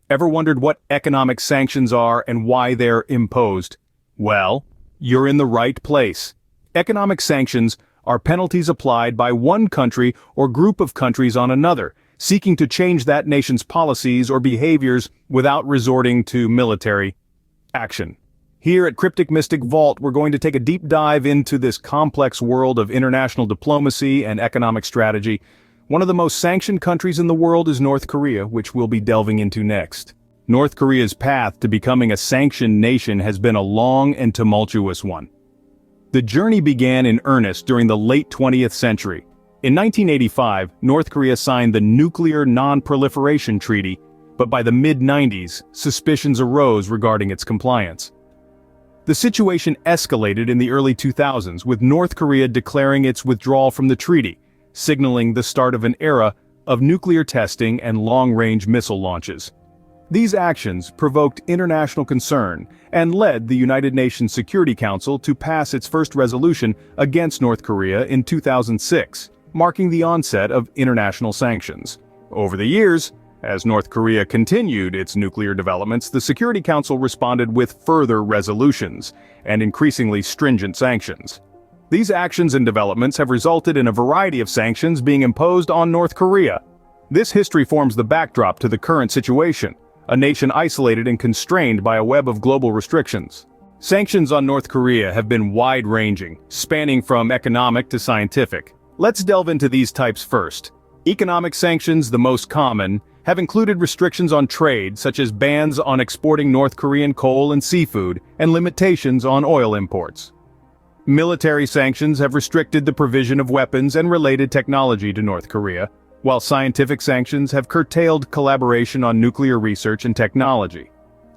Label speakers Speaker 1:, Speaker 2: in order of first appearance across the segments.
Speaker 1: Ever wondered what economic sanctions are and why they're imposed? Well, you're in the right place. Economic sanctions are penalties applied by one country or group of countries on another, seeking to change that nation's policies or behaviors without resorting to military action. Here at Cryptic Mystic Vault, we're going to take a deep dive into this complex world of international diplomacy and economic strategy. One of the most sanctioned countries in the world is North Korea, which we'll be delving into next. North Korea's path to becoming a sanctioned nation has been a long and tumultuous one. The journey began in earnest during the late 20th century. In 1985, North Korea signed the Nuclear Non-Proliferation Treaty, but by the mid-90s, suspicions arose regarding its compliance. The situation escalated in the early 2000s, with North Korea declaring its withdrawal from the treaty, signaling the start of an era of nuclear testing and long-range missile launches. These actions provoked international concern and led the United Nations Security Council to pass its first resolution against North Korea in 2006, marking the onset of international sanctions. Over the years, as North Korea continued its nuclear developments, the Security Council responded with further resolutions and increasingly stringent sanctions. These actions and developments have resulted in a variety of sanctions being imposed on North Korea. This history forms the backdrop to the current situation, a nation isolated and constrained by a web of global restrictions. Sanctions on North Korea have been wide-ranging, spanning from economic to scientific. Let's delve into these types first. Economic sanctions, the most common, have included restrictions on trade, such as bans on exporting North Korean coal and seafood, and limitations on oil imports. Military sanctions have restricted the provision of weapons and related technology to North Korea, while scientific sanctions have curtailed collaboration on nuclear research and technology.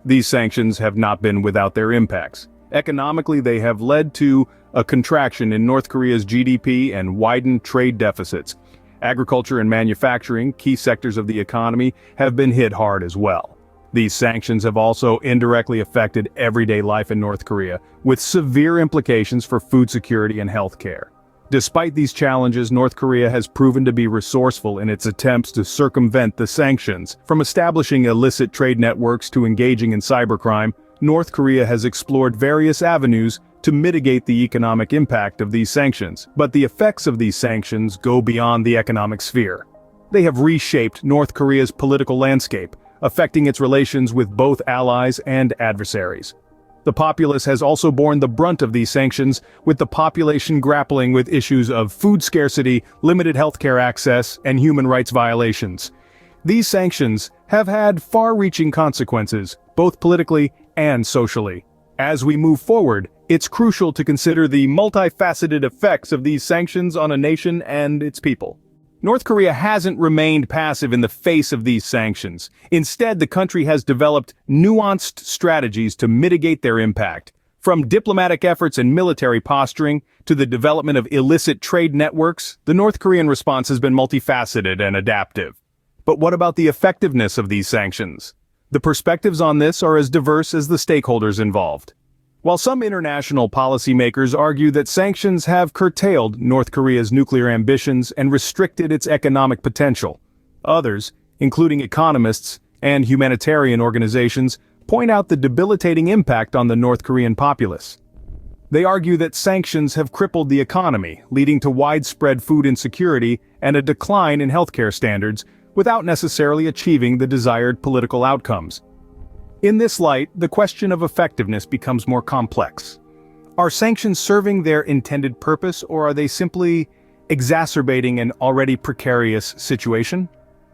Speaker 1: These sanctions have not been without their impacts. Economically, they have led to a contraction in North Korea's GDP and widened trade deficits. Agriculture and manufacturing, key sectors of the economy, have been hit hard as well. These sanctions have also indirectly affected everyday life in North Korea, with severe implications for food security and healthcare. Despite these challenges, North Korea has proven to be resourceful in its attempts to circumvent the sanctions. From establishing illicit trade networks to engaging in cybercrime, North Korea has explored various avenues to mitigate the economic impact of these sanctions. But the effects of these sanctions go beyond the economic sphere. They have reshaped North Korea's political landscape, affecting its relations with both allies and adversaries. The populace has also borne the brunt of these sanctions, with the population grappling with issues of food scarcity, limited healthcare access, and human rights violations. These sanctions have had far-reaching consequences, both politically and socially. As we move forward, it's crucial to consider the multifaceted effects of these sanctions on a nation and its people. North Korea hasn't remained passive in the face of these sanctions. Instead, the country has developed nuanced strategies to mitigate their impact. From diplomatic efforts and military posturing to the development of illicit trade networks, the North Korean response has been multifaceted and adaptive. But what about the effectiveness of these sanctions? The perspectives on this are as diverse as the stakeholders involved. While some international policymakers argue that sanctions have curtailed North Korea's nuclear ambitions and restricted its economic potential, others, including economists and humanitarian organizations, point out the debilitating impact on the North Korean populace. They argue that sanctions have crippled the economy, leading to widespread food insecurity and a decline in healthcare standards, without necessarily achieving the desired political outcomes. In this light, the question of effectiveness becomes more complex. Are sanctions serving their intended purpose, or are they simply exacerbating an already precarious situation?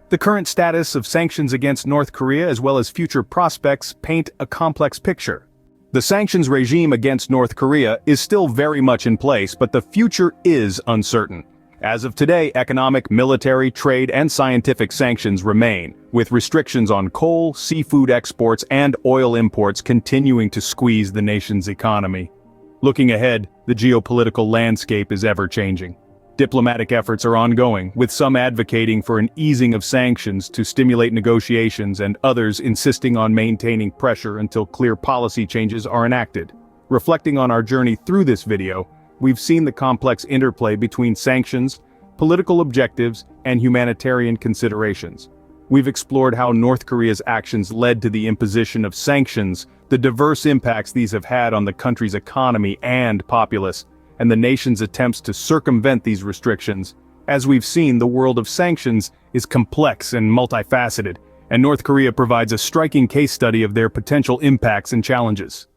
Speaker 1: The current status of sanctions against North Korea, as well as future prospects, paint a complex picture. The sanctions regime against North Korea is still very much in place, but the future is uncertain. As of today, economic, military, trade, and scientific sanctions remain, with restrictions on coal, seafood exports, and oil imports continuing to squeeze the nation's economy. Looking ahead, the geopolitical landscape is ever-changing. Diplomatic efforts are ongoing, with some advocating for an easing of sanctions to stimulate negotiations and others insisting on maintaining pressure until clear policy changes are enacted. Reflecting on our journey through this video, we've seen the complex interplay between sanctions, political objectives, and humanitarian considerations. We've explored how North Korea's actions led to the imposition of sanctions, the diverse impacts these have had on the country's economy and populace, and the nation's attempts to circumvent these restrictions. As we've seen, the world of sanctions is complex and multifaceted, and North Korea provides a striking case study of their potential impacts and challenges.